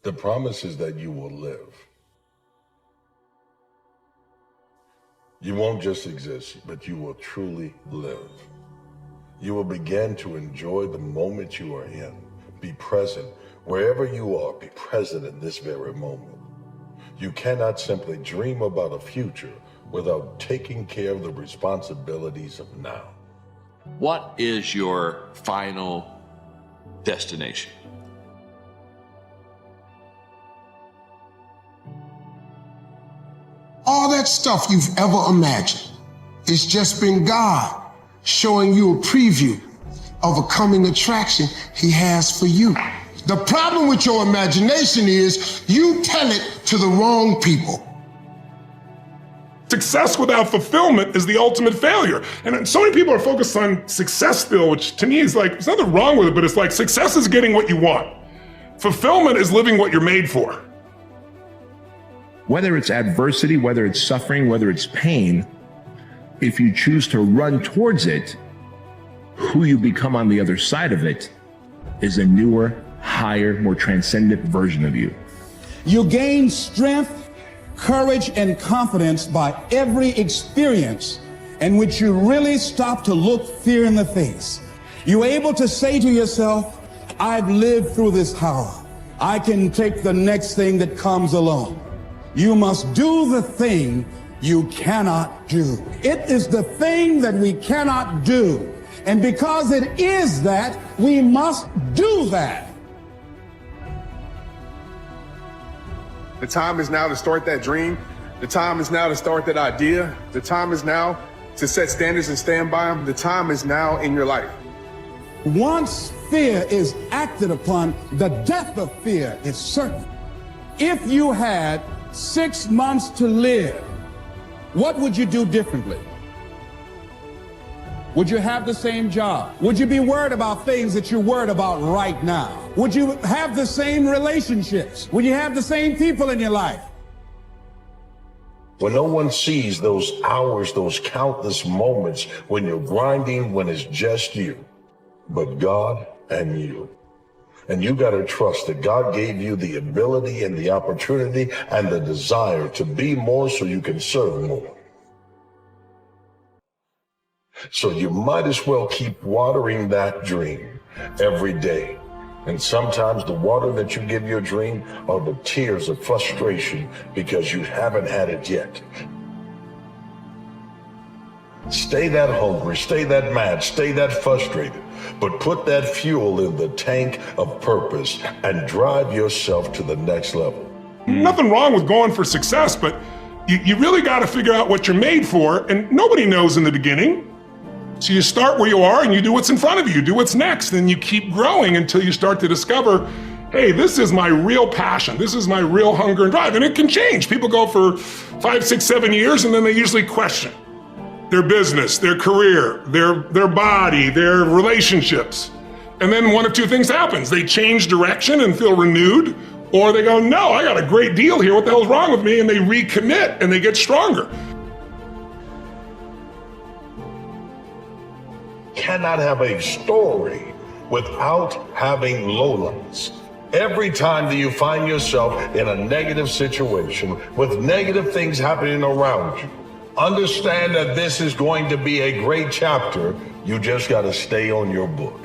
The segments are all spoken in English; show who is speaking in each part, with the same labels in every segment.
Speaker 1: The promise is that you will live. You won't just exist, but you will truly live. You will begin to enjoy the moment you are in. Be present. Wherever you are, be present in this very moment. You cannot simply dream about a future without taking care of the responsibilities of now.
Speaker 2: What is your final destination?
Speaker 3: All that stuff you've ever imagined, it's just been God showing you a preview of a coming attraction he has for you. The problem with your imagination is you tell it to the wrong people.
Speaker 4: Success without fulfillment is the ultimate failure. And so many people are focused on success still, which to me is like, there's nothing wrong with it, but it's like success is getting what you want. Fulfillment is living what you're made for.
Speaker 5: Whether it's adversity, whether it's suffering, whether it's pain, if you choose to run towards it, who you become on the other side of it is a newer, higher, more transcendent version of you.
Speaker 6: You gain strength, courage, and confidence by every experience in which you really stop to look fear in the face. You're able to say to yourself, I've lived through this horror. I can take the next thing that comes along. You must do the thing you cannot do. It is the thing that we cannot do. And because it is that, we must do that.
Speaker 7: The time is now to start that dream. The time is now to start that idea. The time is now to set standards and stand by them. The time is now in your life.
Speaker 6: Once fear is acted upon, the death of fear is certain. If you had 6 months to live, what would you do differently? Would you have the same job? Would you be worried about things that you're worried about right now? Would you have the same relationships? Would you have the same people in your life?
Speaker 1: When no one sees those hours, those countless moments when you're grinding, when it's just you, but God and you. And you got to trust that God gave you the ability and the opportunity and the desire to be more so you can serve more. So you might as well keep watering that dream every day. And sometimes the water that you give your dream are the tears of frustration because you haven't had it yet. Stay that hungry, stay that mad, stay that frustrated, but put that fuel in the tank of purpose and drive yourself to the next level.
Speaker 4: Nothing wrong with going for success, but you really got to figure out what you're made for, and nobody knows in the beginning. So you start where you are and you do what's in front of you, do what's next, and you keep growing until you start to discover, hey, this is my real passion. This is my real hunger and drive. And it can change. People go for 5, 6, 7 years and then they usually question their business, their career, their body, their relationships. And then one of two things happens. They change direction and feel renewed, or they go, no, I got a great deal here. What the hell's wrong with me? And they recommit and they get stronger.
Speaker 1: Cannot have a story without having lowlights. Every time that you find yourself in a negative situation with negative things happening around you, understand that this is going to be a great chapter. You just got to stay on your book.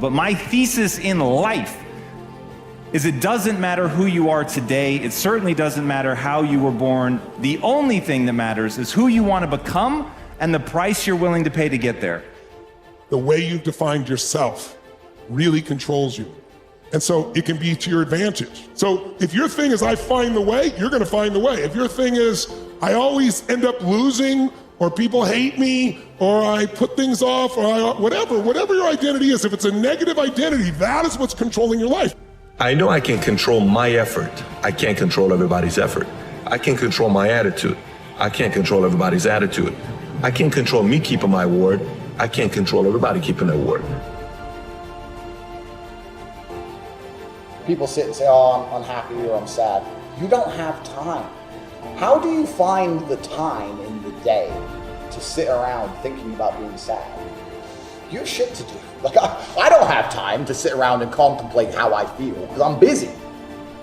Speaker 8: But my thesis in life is it doesn't matter who you are today. It certainly doesn't matter how you were born. The only thing that matters is who you want to become and the price you're willing to pay to get there.
Speaker 4: The way you've defined yourself really controls you. And so it can be to your advantage. So if your thing is I find the way, you're gonna find the way. If your thing is I always end up losing, or people hate me, or I put things off, or whatever your identity is, if it's a negative identity, that is what's controlling your life.
Speaker 9: I know I can control my effort. I can't control everybody's effort. I can control my attitude. I can't control everybody's attitude. I can control me keeping my word. I can't control everybody keeping their word.
Speaker 10: People sit and say, oh, I'm unhappy or I'm sad. You don't have time. How do you find the time in the day to sit around thinking about being sad? You have shit to do. Like, I don't have time to sit around and contemplate how I feel because I'm busy.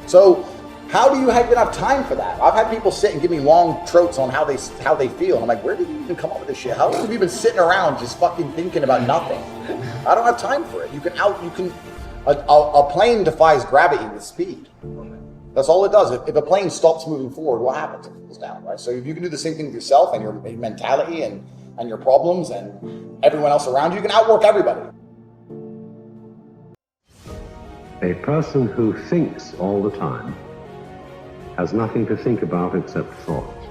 Speaker 10: So how do you even have time for that? I've had people sit and give me long trotes on how they feel. And I'm like, where did you even come up with this shit? How long have you been sitting around just fucking thinking about nothing? I don't have time for it. A plane defies gravity with speed. That's all it does. If a plane stops moving forward, what happens? It goes down, right? So if you can do the same thing with yourself and your mentality and your problems and everyone else around you, you can outwork everybody.
Speaker 11: A person who thinks all the time has nothing to think about except thoughts.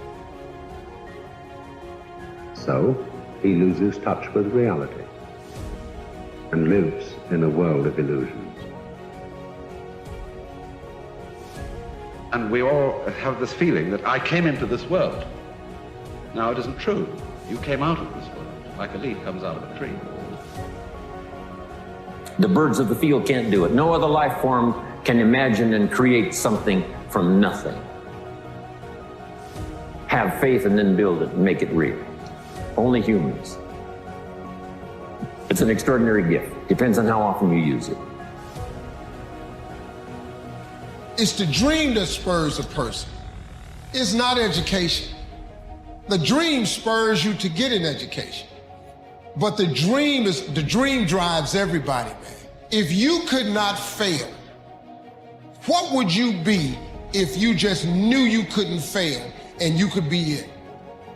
Speaker 11: So he loses touch with reality and lives in a world of illusions.
Speaker 12: And we all have this feeling that I came into this world. Now, it isn't true. You came out of this world, like a leaf comes out of a tree.
Speaker 13: The birds of the field can't do it. No other life form can imagine and create something from nothing. Have faith and then build it and make it real. Only humans. It's an extraordinary gift. Depends on how often you use it.
Speaker 3: It's the dream that spurs a person. It's not education. The dream spurs you to get an education. But the dream drives everybody, man. If you could not fail, what would you be if you just knew you couldn't fail and you could be it?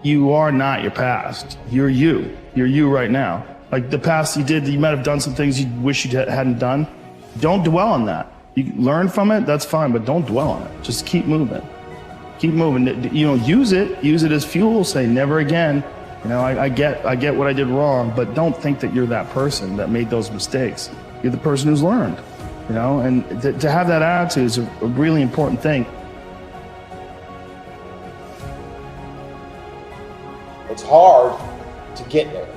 Speaker 14: You are not your past. You're you. You're you right now. Like the past you did, you might have done some things you wish you hadn't done. Don't dwell on that. You learn from it, that's fine, but don't dwell on it. Just keep moving. Keep moving. You know, use it as fuel. Say never again. You know, I get what I did wrong, but don't think that you're that person that made those mistakes. You're the person who's learned. You know, and to have that attitude is a really important thing.
Speaker 10: It's hard to get there.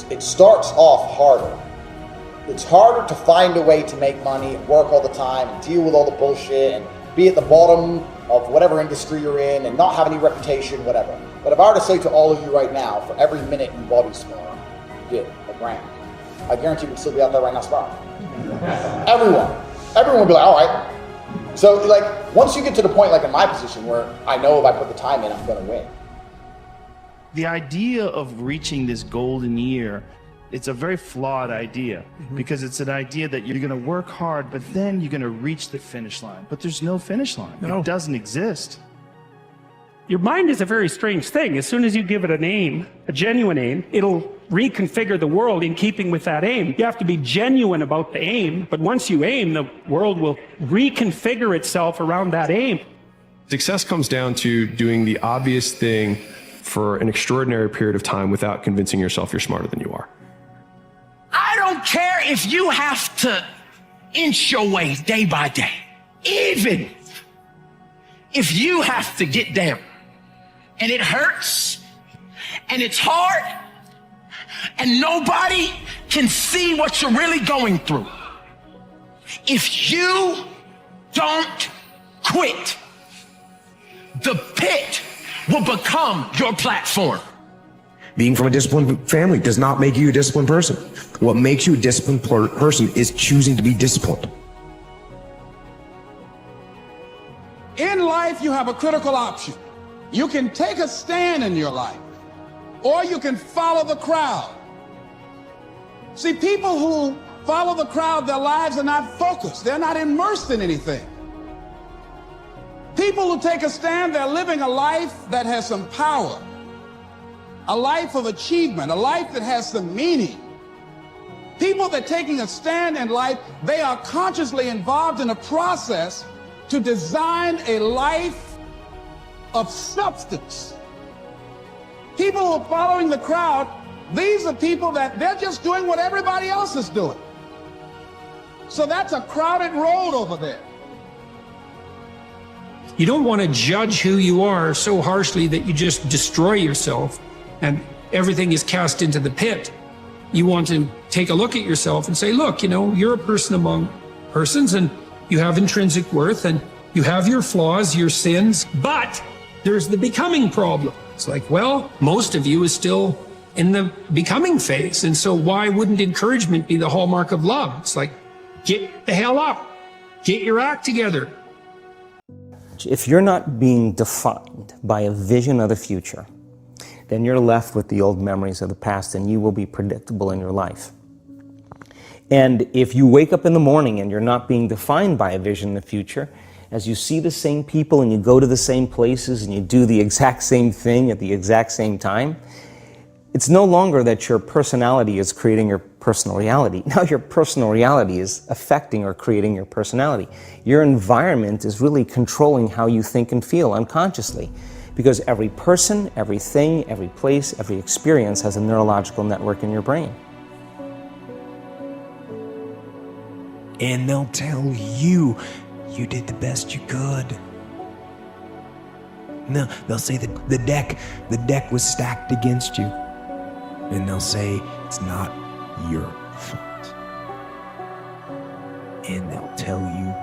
Speaker 10: It starts off harder. It's harder to find a way to make money and work all the time and deal with all the bullshit and be at the bottom of whatever industry you're in and not have any reputation, whatever. But if I were to say to all of you right now, for every minute you body sparring, you did a grand, I guarantee you would still be out there right now sparring. Everyone would be like, all right. So like, once you get to the point, like in my position, where I know if I put the time in, I'm gonna win.
Speaker 14: The idea of reaching this golden year, it's a very flawed idea because it's an idea that you're going to work hard, but then you're going to reach the finish line. But there's no finish line. No. It doesn't exist.
Speaker 15: Your mind is a very strange thing. As soon as you give it an aim, a genuine aim, it'll reconfigure the world in keeping with that aim. You have to be genuine about the aim, but once you aim, the world will reconfigure itself around that aim.
Speaker 16: Success comes down to doing the obvious thing for an extraordinary period of time without convincing yourself you're smarter than you are.
Speaker 17: I don't care if you have to inch your way day by day, even if you have to get down and it hurts and it's hard and nobody can see what you're really going through. If you don't quit, the pit will become your platform.
Speaker 18: Being from a disciplined family does not make you a disciplined person. What makes you a disciplined person is choosing to be disciplined.
Speaker 6: In life, you have a critical option. You can take a stand in your life, or you can follow the crowd. See, people who follow the crowd, their lives are not focused. They're not immersed in anything. People who take a stand, they're living a life that has some power, a life of achievement, a life that has some meaning. People that are taking a stand in life, they are consciously involved in a process to design a life of substance. People who are following the crowd, these are people that they're just doing what everybody else is doing. So that's a crowded road over there.
Speaker 15: You don't want to judge who you are so harshly that you just destroy yourself and everything is cast into the pit. You want to take a look at yourself and say, look, you know, you're a person among persons and you have intrinsic worth and you have your flaws, your sins, but there's the becoming problem. It's like, well, most of you is still in the becoming phase. And so why wouldn't encouragement be the hallmark of love? It's like, get the hell up, get your act together.
Speaker 19: If you're not being defined by a vision of the future, then you're left with the old memories of the past, and you will be predictable in your life. And if you wake up in the morning and you're not being defined by a vision in the future, as you see the same people and you go to the same places and you do the exact same thing at the exact same time, it's no longer that your personality is creating your personal reality. Now your personal reality is affecting or creating your personality. Your environment is really controlling how you think and feel unconsciously, because every person, everything, every place, every experience has a neurological network in your brain.
Speaker 18: And they'll tell you you did the best you could. No, they'll say that the deck was stacked against you. And they'll say it's not your fault. And they'll tell you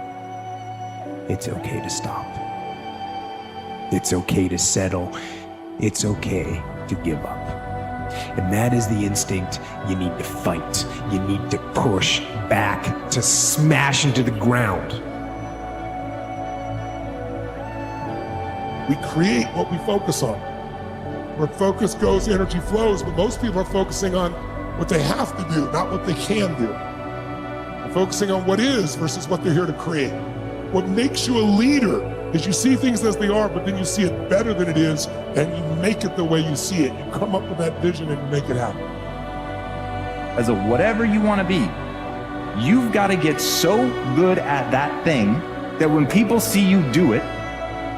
Speaker 18: it's okay to stop. It's okay to settle. It's okay to give up. And that is the instinct you need to fight. You need to push back, to smash into the ground.
Speaker 4: We create what we focus on. Where focus goes, energy flows, but most people are focusing on what they have to do, not what they can do. They're focusing on what is versus what they're here to create. What makes you a leader is you see things as they are, but then you see it better than it is, and you make it the way you see it. You come up with that vision and you make it happen.
Speaker 8: As a whatever you want to be, you've got to get so good at that thing that when people see you do it,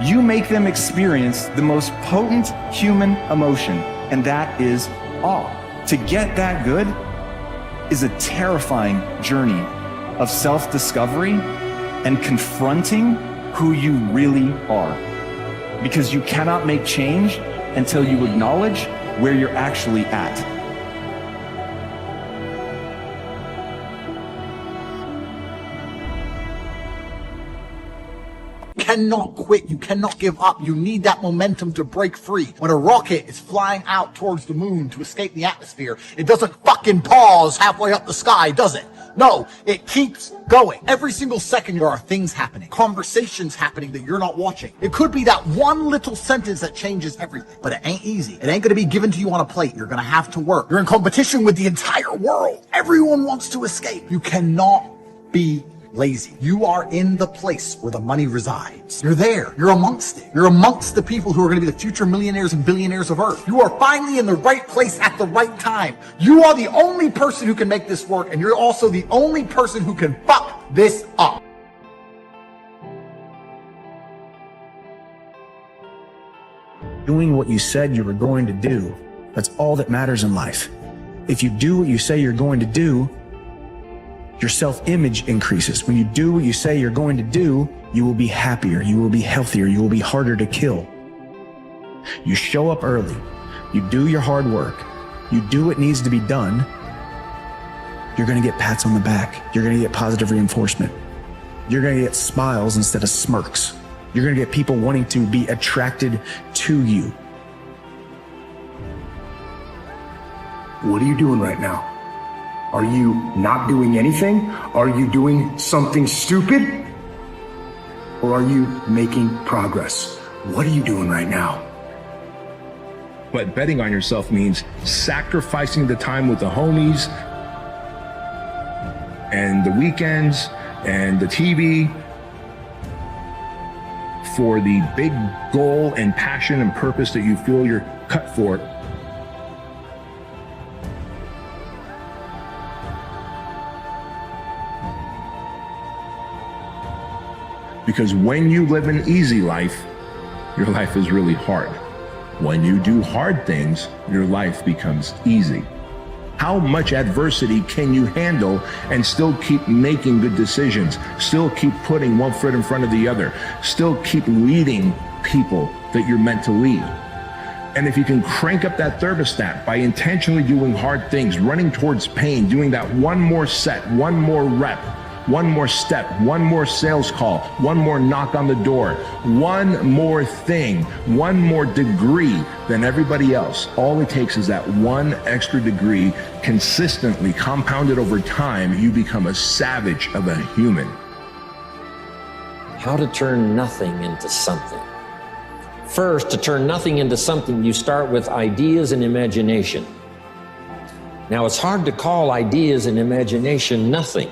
Speaker 8: you make them experience the most potent human emotion, and that is awe. To get that good is a terrifying journey of self-discovery and confronting who you really are. Because you cannot make change until you acknowledge where you're actually at.
Speaker 10: Cannot quit. You cannot give up. You need that momentum to break free. When a rocket is flying out towards the moon to escape the atmosphere, it doesn't fucking pause halfway up the sky, does it? No, it keeps going. Every single second there are things happening, conversations happening that you're not watching. It could be that one little sentence that changes everything, but it ain't easy. It ain't gonna be given to you on a plate. You're gonna have to work. You're in competition with the entire world. Everyone wants to escape. You cannot be lazy. You are in the place where the money resides. You're there. You're amongst it. You're amongst the people who are going to be the future millionaires and billionaires of Earth. You are finally in the right place at the right time. You are the only person who can make this work, and you're also the only person who can fuck this up.
Speaker 18: Doing what you said you were going to do, that's all that matters in life. If you do what you say you're going to do, your self-image increases. When you do what you say you're going to do, you will be happier, you will be healthier, you will be harder to kill. You show up early, you do your hard work, you do what needs to be done, you're gonna get pats on the back, you're gonna get positive reinforcement, you're gonna get smiles instead of smirks, you're gonna get people wanting to be attracted to you.
Speaker 20: What are you doing right now? Are you not doing anything? Are you doing something stupid? Or are you making progress? What are you doing right now?
Speaker 5: But betting on yourself means sacrificing the time with the homies and the weekends and the TV for the big goal and passion and purpose that you feel you're cut for. Because when you live an easy life, your life is really hard. When you do hard things, your life becomes easy. How much adversity can you handle and still keep making good decisions, still keep putting one foot in front of the other, still keep leading people that you're meant to lead? And if you can crank up that thermostat by intentionally doing hard things, running towards pain, doing that one more set, one more rep, one more step, one more sales call, one more knock on the door, one more thing, one more degree than everybody else. All it takes is that one extra degree consistently compounded over time. You become a savage of a human.
Speaker 13: How to turn nothing into something. First, to turn nothing into something, you start with ideas and imagination. Now, it's hard to call ideas and imagination nothing.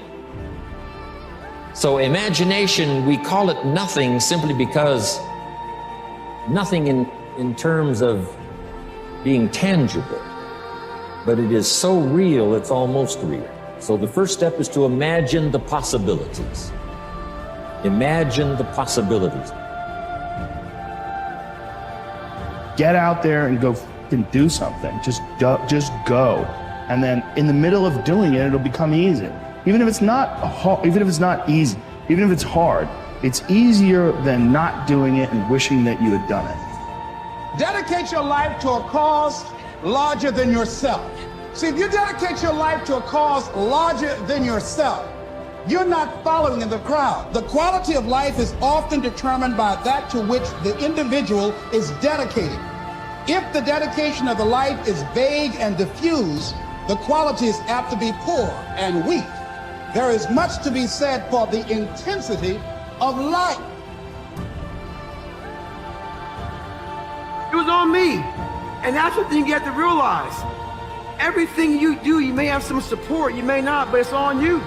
Speaker 13: So imagination, we call it nothing simply because nothing in terms of being tangible, but it is so real, it's almost real. So the first step is to imagine the possibilities. Imagine the possibilities.
Speaker 14: Get out there and go and do something. Just go. And then in the middle of doing it, it'll become easy. Even if it's not easy, even if it's hard, it's easier than not doing it and wishing that you had done it.
Speaker 6: Dedicate your life to a cause larger than yourself. See, if you dedicate your life to a cause larger than yourself, you're not following in the crowd. The quality of life is often determined by that to which the individual is dedicated. If the dedication of the life is vague and diffuse, the quality is apt to be poor and weak. There is much to be said for the intensity of life.
Speaker 21: It was on me. And that's the thing you have to realize. Everything you do, you may have some support, you may not, but it's on you.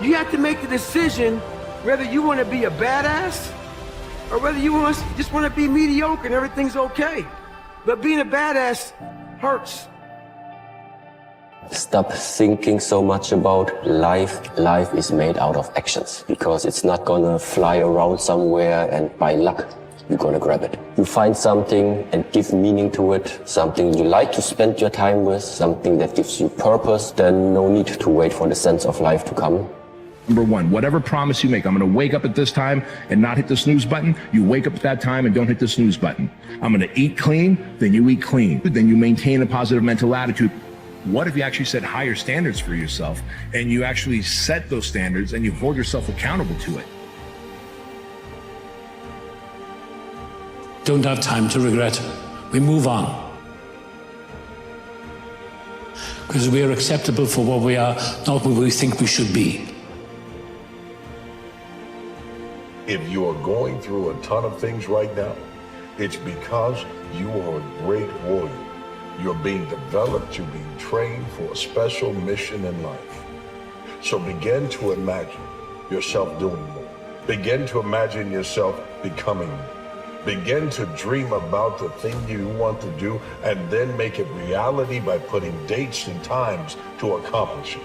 Speaker 21: You have to make the decision whether you want to be a badass or whether you just want to be mediocre and everything's okay. But being a badass hurts.
Speaker 22: Stop thinking so much about life. Life is made out of actions because it's not gonna fly around somewhere and by luck you're gonna grab it. You find something and give meaning to it, something you like to spend your time with, something that gives you purpose, then no need to wait for the sense of life to come.
Speaker 5: Number one, whatever promise you make, I'm going to wake up at this time and not hit the snooze button. You wake up at that time and don't hit the snooze button. I'm going to eat clean, then you eat clean. Then you maintain a positive mental attitude. What if you actually set higher standards for yourself and you actually set those standards and you hold yourself accountable to it?
Speaker 23: Don't have time to regret. We move on. Because we are acceptable for what we are, not what we think we should be.
Speaker 1: If you are going through a ton of things right now, it's because you are a great warrior. You're being developed, you're being trained for a special mission in life. So begin to imagine yourself doing more. Begin to imagine yourself becoming more. Begin to dream about the thing you want to do and then make it reality by putting dates and times to accomplish it.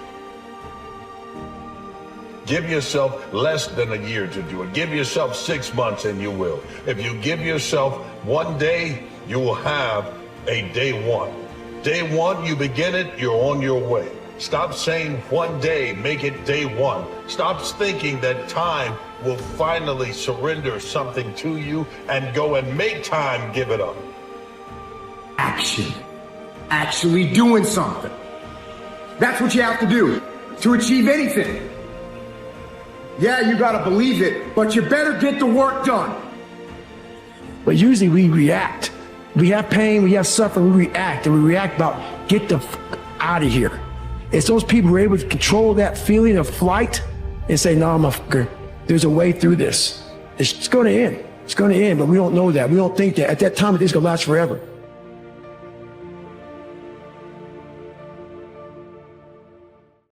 Speaker 1: Give yourself less than a year to do it. Give yourself 6 months and you will. If you give yourself 1 day, you will have a day one. Day one, you begin it, you're on your way. Stop saying 1 day, make it day one. Stop thinking that time will finally surrender something to you and go and make time give it up.
Speaker 20: Action. Actually doing something. That's what you have to do to achieve anything. Yeah, you gotta believe it, but you better get the work done.
Speaker 24: But usually we react. We have pain, we have suffering, we react, and we react about get the f out of here. It's those people who are able to control that feeling of flight and say, no, motherfucker, there's a way through this. It's gonna end. It's gonna end, but we don't know that. We don't think that. At that time, it's gonna last forever.